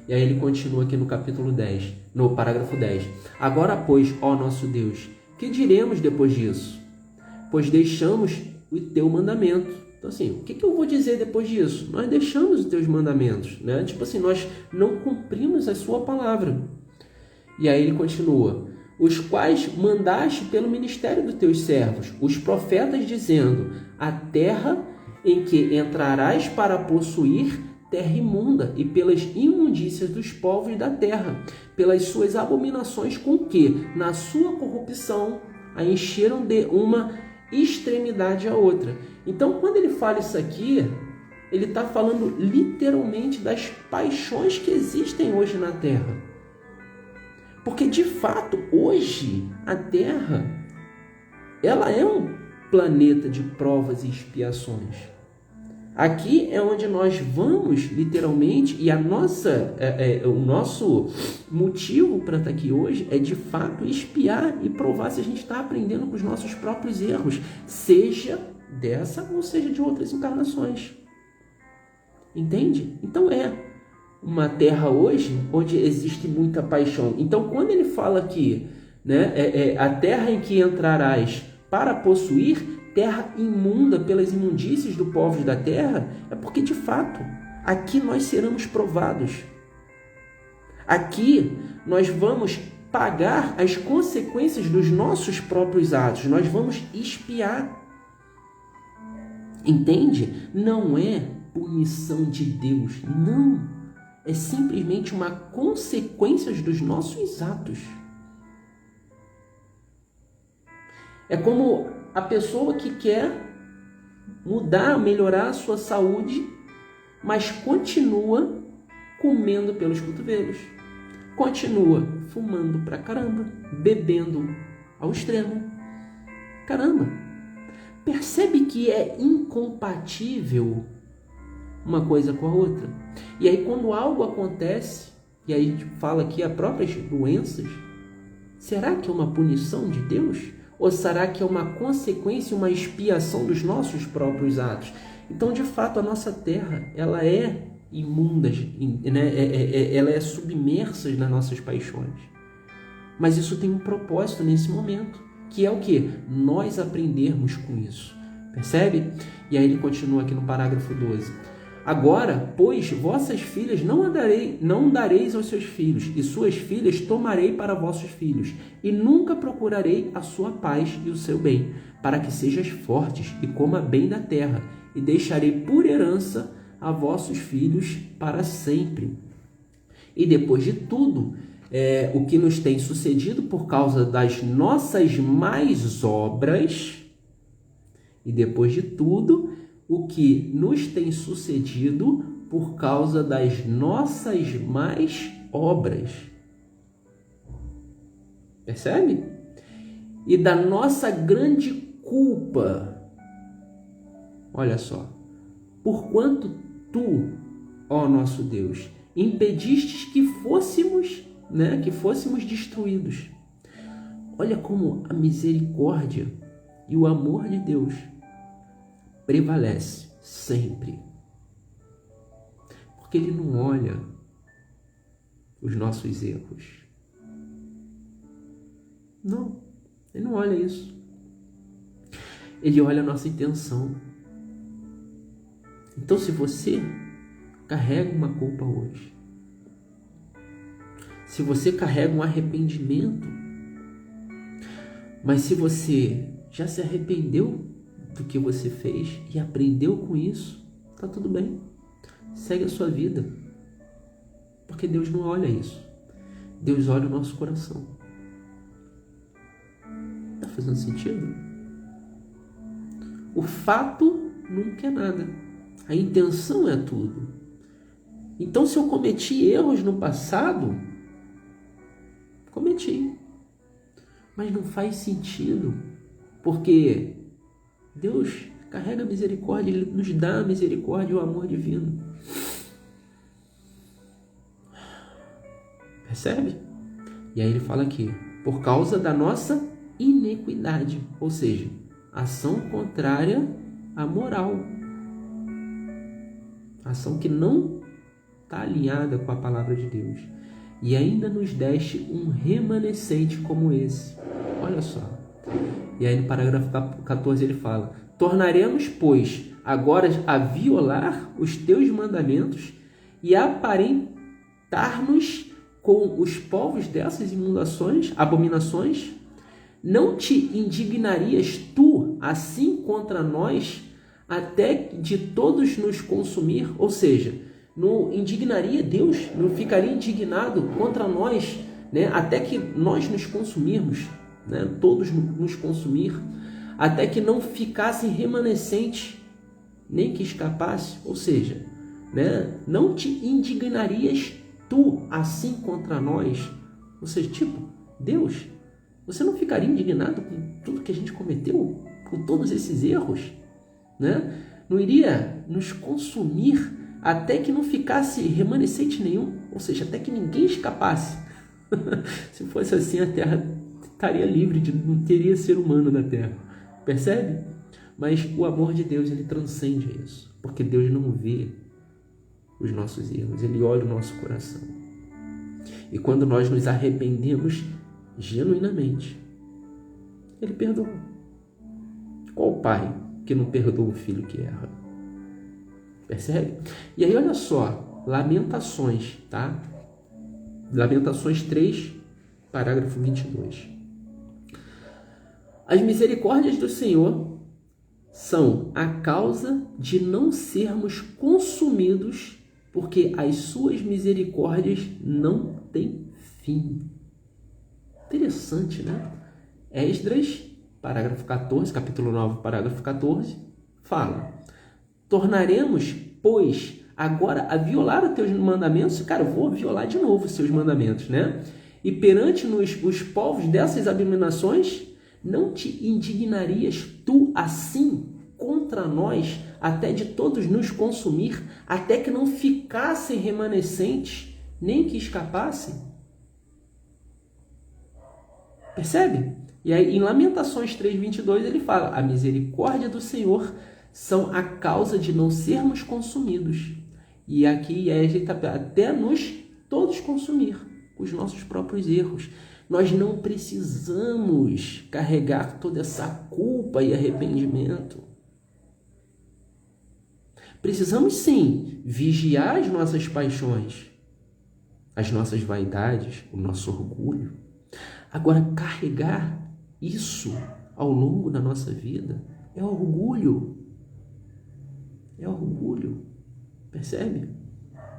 E aí ele continua aqui no capítulo 10, no parágrafo 10. Agora, pois, ó nosso Deus, que diremos depois disso? Pois deixamos o teu mandamento. Então assim, o que eu vou dizer depois disso? Nós deixamos os teus mandamentos, né? Tipo assim, nós não cumprimos a sua palavra. E aí ele continua: os quais mandaste pelo ministério dos teus servos, os profetas, dizendo: a terra em que entrarás para possuir, terra imunda, e pelas imundícias dos povos da terra, pelas suas abominações com que, na sua corrupção, a encheram de uma extremidade a outra. Então, quando ele fala isso aqui, ele está falando literalmente das paixões que existem hoje na terra. Porque, de fato, hoje, a Terra, ela é um planeta de provas e expiações. Aqui é onde nós vamos, literalmente, e o nosso motivo para estar aqui hoje é, de fato, expiar e provar se a gente está aprendendo com os nossos próprios erros, seja dessa ou seja de outras encarnações. Entende? Então uma terra hoje onde existe muita paixão. Então, quando ele fala aqui, né, a terra em que entrarás para possuir, terra imunda pelas imundícies do povos da terra, é porque, de fato, aqui nós seremos provados. Aqui nós vamos pagar as consequências dos nossos próprios atos. Nós vamos expiar. Entende? Não é punição de Deus, não. É simplesmente uma consequência dos nossos atos. É como a pessoa que quer mudar, melhorar a sua saúde, mas continua comendo pelos cotovelos. Continua fumando pra caramba, bebendo ao extremo. Caramba! Percebe que é incompatível uma coisa com a outra. E aí, quando algo acontece, e aí a gente fala aqui as próprias doenças, será que é uma punição de Deus? Ou será que é uma consequência, uma expiação dos nossos próprios atos? Então, de fato, a nossa terra, ela é imunda, né? Ela é submersa nas nossas paixões. Mas isso tem um propósito nesse momento, que é o quê? Nós aprendermos com isso. Percebe? E aí ele continua aqui no parágrafo 12. Agora, pois, vossas filhas não dareis aos seus filhos, e suas filhas tomarei para vossos filhos, e nunca procurarei a sua paz e o seu bem, para que sejas fortes e coma bem da terra, e deixarei por herança a vossos filhos para sempre. E depois de tudo, o que nos tem sucedido por causa das nossas más obras, e depois de tudo, o que nos tem sucedido por causa das nossas más obras. Percebe? E da nossa grande culpa. Olha só. Porquanto tu, ó nosso Deus, impedistes que fôssemos né, que fôssemos destruídos. Olha como a misericórdia e o amor de Deus prevalece sempre. Porque Ele não olha os nossos erros. Não, Ele não olha isso. Ele olha a nossa intenção. Então, se você carrega uma culpa hoje, se você carrega um arrependimento, mas se você já se arrependeu do que você fez e aprendeu com isso, tá tudo bem. Segue a sua vida. Porque Deus não olha isso. Deus olha o nosso coração. Tá fazendo sentido? O fato nunca é nada. A intenção é tudo. Então, se eu cometi erros no passado, cometi. Mas não faz sentido, porque Deus carrega a misericórdia, Ele nos dá a misericórdia e o amor divino. Percebe? E aí ele fala aqui, por causa da nossa iniquidade, ou seja, ação contrária à moral. Ação que não está alinhada com a palavra de Deus. E ainda nos deste um remanescente como esse. Olha só. E aí no parágrafo 14 ele fala, tornaremos, pois, agora a violar os teus mandamentos e aparentar-nos com os povos dessas abominações? Não te indignarias tu assim contra nós até de todos nos consumir? Ou seja, não indignaria Deus, não ficaria indignado contra nós, né? Até que nós nos consumirmos, né? Todos nos consumir, até que não ficasse remanescente, nem que escapasse. Ou seja, né? Não te indignarias tu assim contra nós? Ou seja, tipo, Deus, você não ficaria indignado com tudo que a gente cometeu? Com todos esses erros? Né? Não iria nos consumir até que não ficasse remanescente nenhum? Ou seja, até que ninguém escapasse. Se fosse assim, a Terra estaria livre, não teria ser humano na Terra. Percebe? Mas o amor de Deus, ele transcende isso. Porque Deus não vê os nossos erros, Ele olha o nosso coração. E quando nós nos arrependemos genuinamente, Ele perdoa. Qual pai que não perdoa o filho que erra? Percebe? E aí olha só, Lamentações, tá? Lamentações 3, parágrafo 22. As misericórdias do Senhor são a causa de não sermos consumidos, porque as suas misericórdias não têm fim. Interessante, né? Esdras, parágrafo 14, capítulo 9, parágrafo 14, fala: tornaremos, pois, agora a violar os teus mandamentos? Cara, eu vou violar de novo os seus mandamentos, né? E perante os povos dessas abominações, não te indignarias tu assim contra nós, até de todos nos consumir, até que não ficassem remanescentes, nem que escapassem? Percebe? E aí em Lamentações 3:22 ele fala: a misericórdia do Senhor são a causa de não sermos consumidos. E aqui ele está até nos todos consumir os nossos próprios erros. Nós não precisamos carregar toda essa culpa e arrependimento. Precisamos sim vigiar as nossas paixões, as nossas vaidades, o nosso orgulho. Agora, carregar isso ao longo da nossa vida é orgulho. É orgulho. Percebe?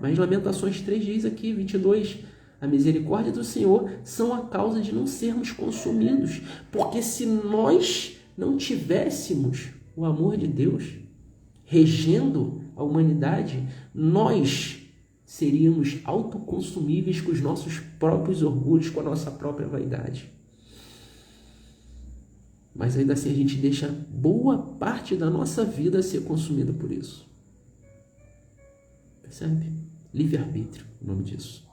Mas Lamentações 3 diz aqui, 22, a misericórdia do Senhor são a causa de não sermos consumidos. Porque se nós não tivéssemos o amor de Deus regendo a humanidade, nós seríamos autoconsumíveis com os nossos próprios orgulhos, com a nossa própria vaidade. Mas ainda assim a gente deixa boa parte da nossa vida ser consumida por isso. Percebe? Livre-arbítrio, o nome disso.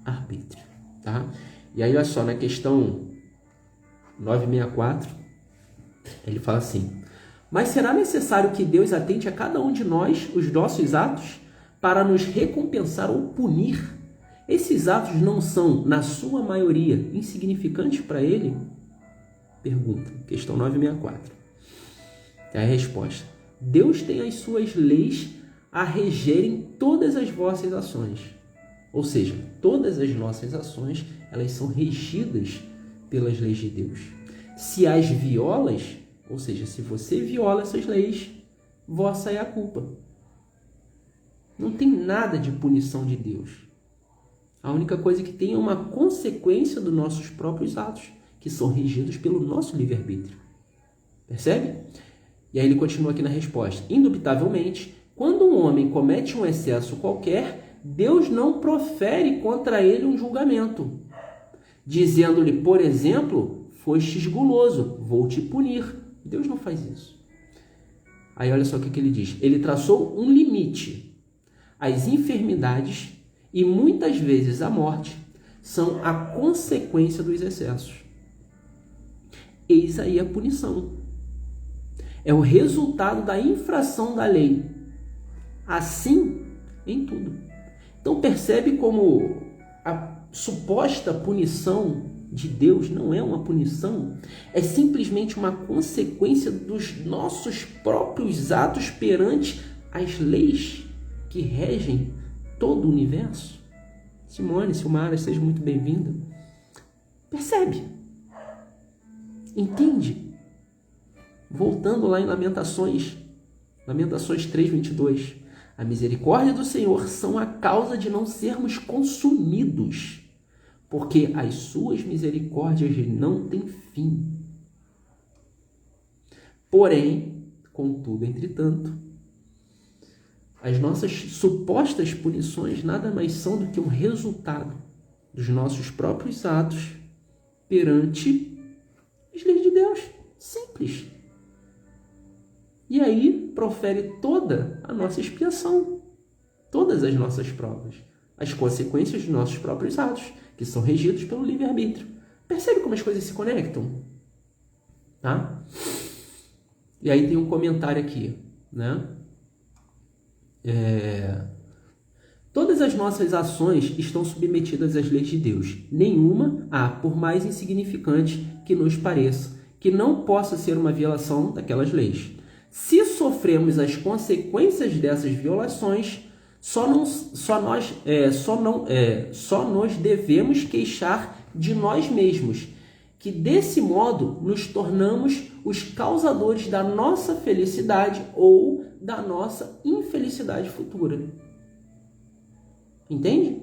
arbítrio, tá? E aí, olha só, na questão 964, ele fala assim: mas será necessário que Deus atente a cada um de nós os nossos atos para nos recompensar ou punir? Esses atos não são, na sua maioria, insignificantes para Ele? Pergunta, questão 964. É a resposta: Deus tem as suas leis a regerem todas as vossas ações. Ou seja, todas as nossas ações, elas são regidas pelas leis de Deus. Se as violas, ou seja, se você viola essas leis, vossa é a culpa. Não tem nada de punição de Deus. A única coisa que tem é uma consequência dos nossos próprios atos, que são regidos pelo nosso livre-arbítrio. Percebe? E aí ele continua aqui na resposta: indubitavelmente, quando um homem comete um excesso qualquer, Deus não profere contra ele um julgamento, dizendo-lhe, por exemplo, fostes guloso, vou te punir. Deus não faz isso. Aí olha só o que ele diz: ele traçou um limite. As enfermidades e muitas vezes a morte são a consequência dos excessos. Eis aí a punição. É o resultado da infração da lei. Assim em tudo. Então percebe como a suposta punição de Deus não é uma punição, é simplesmente uma consequência dos nossos próprios atos perante as leis que regem todo o universo. Simone, Silmara, seja muito bem-vinda. Percebe? Entende? Voltando lá em Lamentações 3:22. A misericórdia do Senhor são a causa de não sermos consumidos, porque as suas misericórdias não têm fim. Porém, contudo, entretanto, as nossas supostas punições nada mais são do que um resultado dos nossos próprios atos perante as leis de Deus. Simples. E aí profere toda a nossa expiação, todas as nossas provas, as consequências dos nossos próprios atos, que são regidos pelo livre-arbítrio. Percebe como as coisas se conectam? Tá? E aí tem um comentário aqui, né? Todas as nossas ações estão submetidas às leis de Deus. Nenhuma há, por mais insignificante que nos pareça, que não possa ser uma violação daquelas leis. Se sofremos as consequências dessas violações, só nos devemos queixar de nós mesmos, que desse modo nos tornamos os causadores da nossa felicidade ou da nossa infelicidade futura. Entende?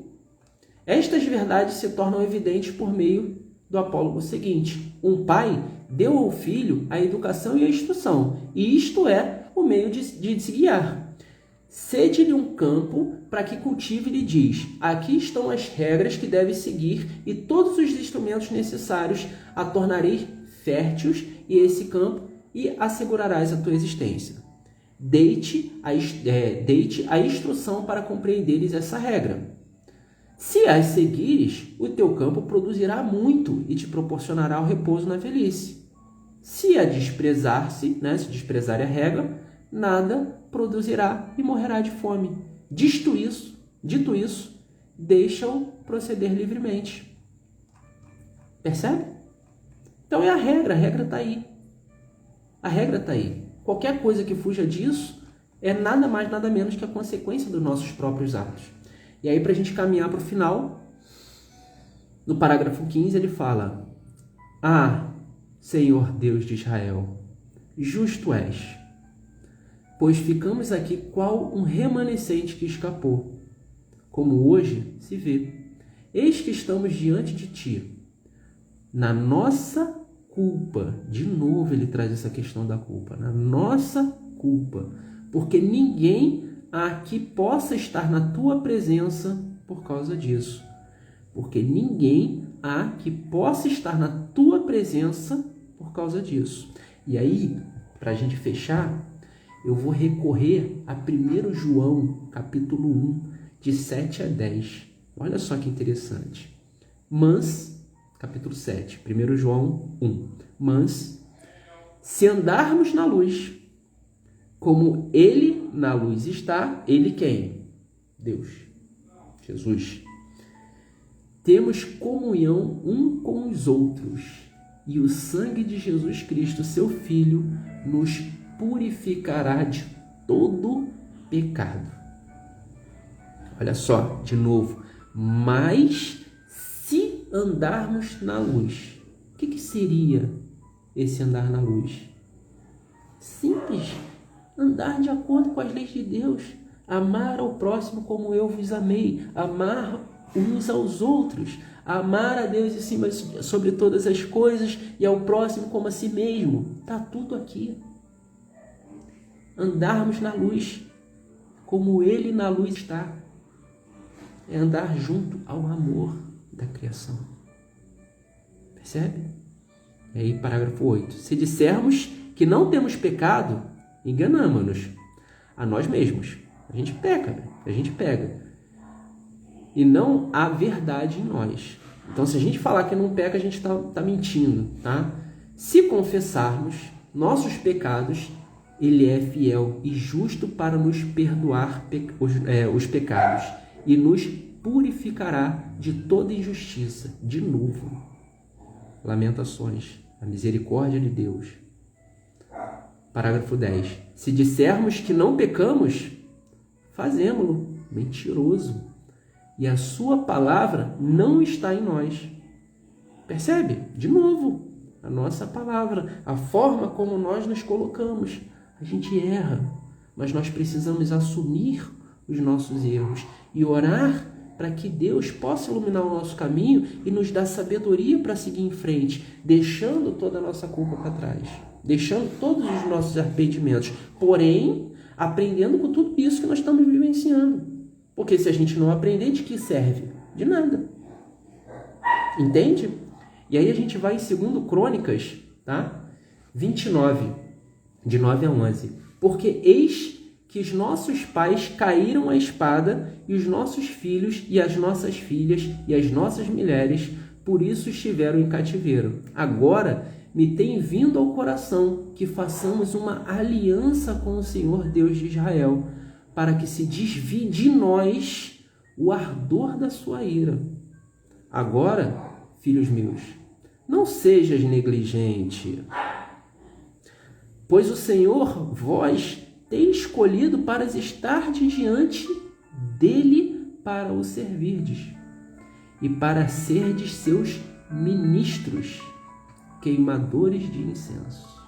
Estas verdades se tornam evidentes por meio do apólogo seguinte: um pai deu ao filho a educação e a instrução, e isto é o meio de se guiar. Cede-lhe um campo para que cultive e lhe diz: aqui estão as regras que deve seguir e todos os instrumentos necessários a tornarei férteis e esse campo e assegurarás a tua existência. Deite a instrução para compreenderes essa regra. Se as seguires, o teu campo produzirá muito e te proporcionará o repouso na velhice. Se a desprezar-se, se desprezar a regra, nada produzirá e morrerá de fome. Dito isso, deixa-o proceder livremente. Percebe? Então é a regra está aí. A regra está aí. Qualquer coisa que fuja disso é nada mais, nada menos que a consequência dos nossos próprios atos. E aí, para a gente caminhar para o final, no parágrafo 15, ele fala: Ah, Senhor Deus de Israel, justo és, pois ficamos aqui qual um remanescente que escapou, como hoje se vê. Eis que estamos diante de ti, na nossa culpa. De novo ele traz essa questão da culpa, na nossa culpa, porque ninguém há que possa estar na tua presença por causa disso. Porque ninguém há que possa estar na tua presença por causa disso. E aí, para a gente fechar, eu vou recorrer a 1 João, capítulo 1, de 7 a 10. Olha só que interessante. Mas, capítulo 7, 1 João 1. Mas, se andarmos na luz, como ele na luz está, ele quem? Deus, Jesus. Temos comunhão um com os outros, e o sangue de Jesus Cristo, seu Filho, nos purificará de todo pecado. Olha só, de novo. Mas se andarmos na luz, o que seria esse andar na luz? Simples. Andar de acordo com as leis de Deus. Amar ao próximo como eu vos amei. Amar uns aos outros. Amar a Deus em cima sobre todas as coisas e ao próximo como a si mesmo. Está tudo aqui. Andarmos na luz como Ele na luz está. É andar junto ao amor da criação. Percebe? E aí, parágrafo 8. Se dissermos que não temos pecado, enganamos-nos a nós mesmos. A gente peca, né? A gente pega. E não há verdade em nós. Então, se a gente falar que não peca, a gente está mentindo, tá? Se confessarmos nossos pecados, Ele é fiel e justo para nos perdoar os pecados e nos purificará de toda injustiça. De novo, Lamentações, a misericórdia de Deus. Parágrafo 10. Se dissermos que não pecamos, fazemo-lo mentiroso, e a sua palavra não está em nós. Percebe? De novo, a nossa palavra, a forma como nós nos colocamos. A gente erra, mas nós precisamos assumir os nossos erros e orar para que Deus possa iluminar o nosso caminho e nos dar sabedoria para seguir em frente, deixando toda a nossa culpa para trás, deixando todos os nossos arrependimentos, porém, aprendendo com tudo isso que nós estamos vivenciando. Porque se a gente não aprender, de que serve? De nada. Entende? E aí a gente vai em 2 Crônicas, tá? 29, de 9 a 11. Porque eis que os nossos pais caíram à espada, e os nossos filhos, e as nossas filhas, e as nossas mulheres, por isso estiveram em cativeiro. Agora me tem vindo ao coração que façamos uma aliança com o Senhor Deus de Israel, para que se desvie de nós o ardor da sua ira. Agora, filhos meus, não sejas negligente, pois o Senhor vós tem escolhido para estar diante dele para o servirdes e para serdes seus ministros, queimadores de incenso.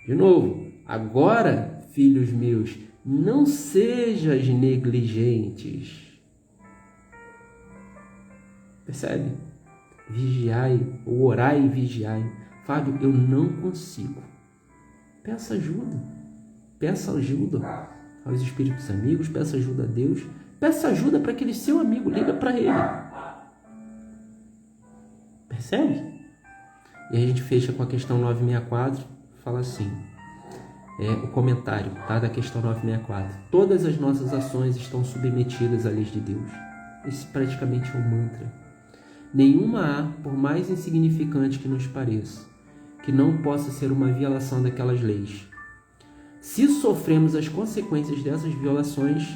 De novo, agora, filhos meus, não sejas negligentes. Percebe? Vigiai, ou orai e vigiai. Fábio, eu não consigo. Peça ajuda. Peça ajuda aos espíritos amigos, peça ajuda a Deus, peça ajuda para aquele seu amigo, liga para ele. Percebe? E aí a gente fecha com a questão 964, fala assim, o comentário, tá, da questão 964. Todas as nossas ações estão submetidas à lei de Deus. Esse praticamente é um mantra. Nenhuma há, por mais insignificante que nos pareça, que não possa ser uma violação daquelas leis. Se sofremos as consequências dessas violações,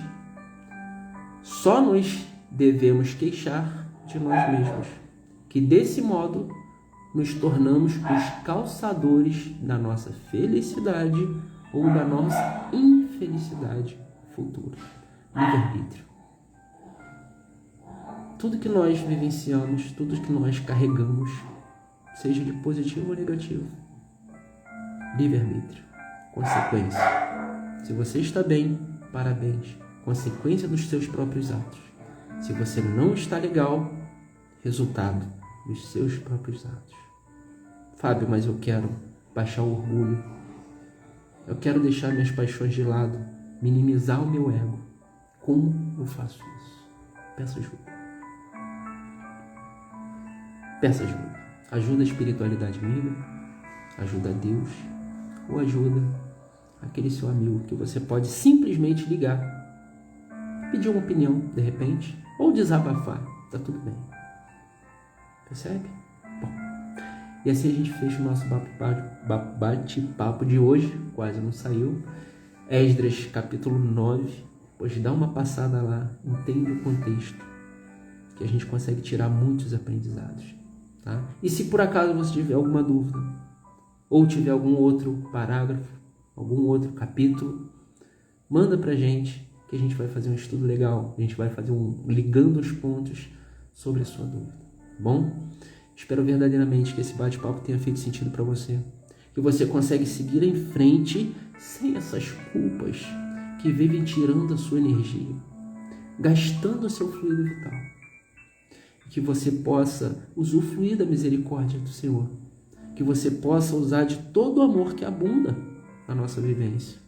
só nos devemos queixar de nós mesmos, que desse modo nos tornamos os causadores da nossa felicidade ou da nossa infelicidade futura. Livre-arbítrio. Tudo que nós vivenciamos, tudo que nós carregamos, seja de positivo ou negativo, livre-arbítrio. Consequência. Se você está bem, parabéns. Consequência dos seus próprios atos. Se você não está legal, resultado dos seus próprios atos. Fábio, mas eu quero baixar o orgulho. Eu quero deixar minhas paixões de lado, minimizar o meu ego. Como eu faço isso? Peça ajuda. Peça ajuda. Ajuda a espiritualidade amiga, ajuda a Deus, ou ajuda aquele seu amigo que você pode simplesmente ligar, pedir uma opinião, de repente, ou desabafar, tá tudo bem. Percebe? Bom, e assim a gente fecha o nosso bate-papo de hoje, quase não saiu. Esdras, capítulo 9, pois dá uma passada lá, entende o contexto, que a gente consegue tirar muitos aprendizados. Tá? E se por acaso você tiver alguma dúvida, ou tiver algum outro parágrafo, algum outro capítulo, manda pra gente, que a gente vai fazer um estudo legal, a gente vai fazer ligando os pontos sobre a sua dúvida, tá bom? Espero verdadeiramente que esse bate-papo tenha feito sentido para você, que você consegue seguir em frente sem essas culpas que vivem tirando a sua energia, gastando o seu fluido vital, que você possa usufruir da misericórdia do Senhor, que você possa usar de todo o amor que abunda na nossa vivência.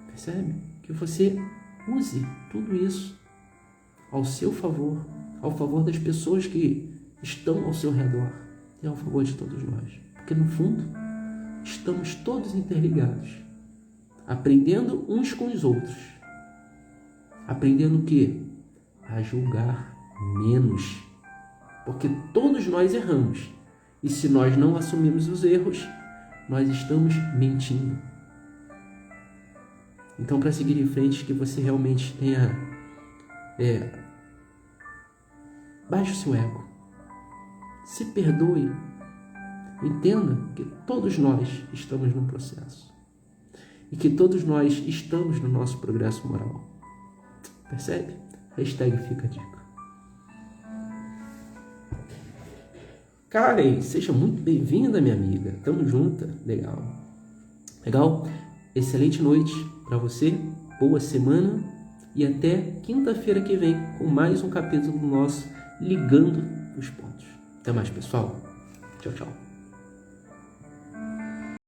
Percebe? Que você use tudo isso ao seu favor, ao favor das pessoas que estão ao seu redor e ao favor de todos nós. Porque no fundo, estamos todos interligados, aprendendo uns com os outros. Aprendendo o quê? A julgar menos. Porque todos nós erramos. E se nós não assumimos os erros, nós estamos mentindo. Então, para seguir em frente, que você realmente tenha... baixe o seu ego. Se perdoe. Entenda que todos nós estamos no processo. E que todos nós estamos no nosso progresso moral. Percebe? Hashtag fica a dica. Karen, seja muito bem-vinda, minha amiga. Tamo junta. Legal. Legal? Excelente noite para você. Boa semana. E até quinta-feira que vem com mais um capítulo do nosso Ligando os Pontos. Até mais, pessoal. Tchau, tchau.